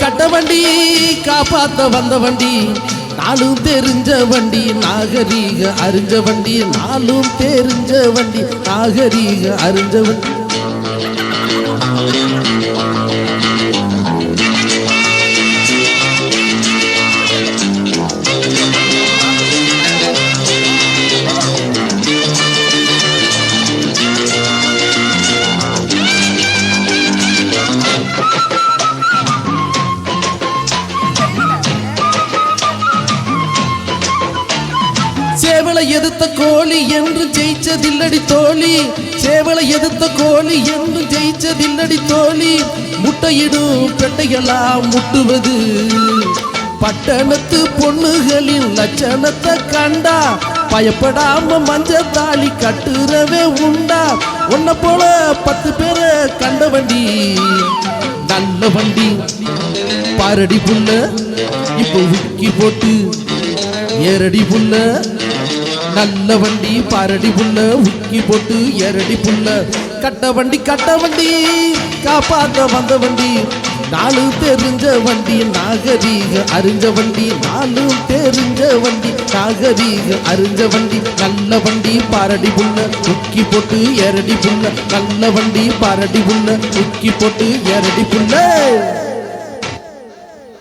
கட்ட வண்டி காப்பாத்த வந்த வண்டி நாளும் தெரிஞ்ச வண்டி நாகரீக அறிஞ்ச வண்டி நாளும் தெரிஞ்ச வண்டி நாகரீக அறிஞ்ச வண்டி சேவலை எதிர்த்த கோழி என்று ஜெயிச்சதில்லடி தோழி சேவலை எதிர்த்த கோழி என்று ஜெயிச்சதில்லடி தோழி முட்டையிடும் பெட்டையெல்லாம் முட்டுவது பட்டணத்து பொண்ணுகளின் லட்சணத்தை கண்டா பயப்படாம மஞ்ச தாலி கட்டுறவே உண்டா உன்னை போல 10 பேரை கண்ட வண்டி நல்ல வண்டி பாரடி புள்ள இப்போ உக்கி போட்டு ஏரடி புள்ள நல்ல வண்டி பாரடி புள்ள உக்கி போட்டு ஏரடி புள்ள கட்ட வண்டி காப்பாத்த வந்த வண்டி நாலு தெரிஞ்ச வண்டி நாகரீக அறிஞ்ச வண்டி நாலு தெரிஞ்ச வண்டி நாகரீக அறிஞ்ச வண்டி நல்ல வண்டி பாரடி புள்ள உக்கி போட்டு ஏரடி புள்ள நல்ல வண்டி பாரடி புள்ள உக்கி போட்டு ஏரடி புள்ள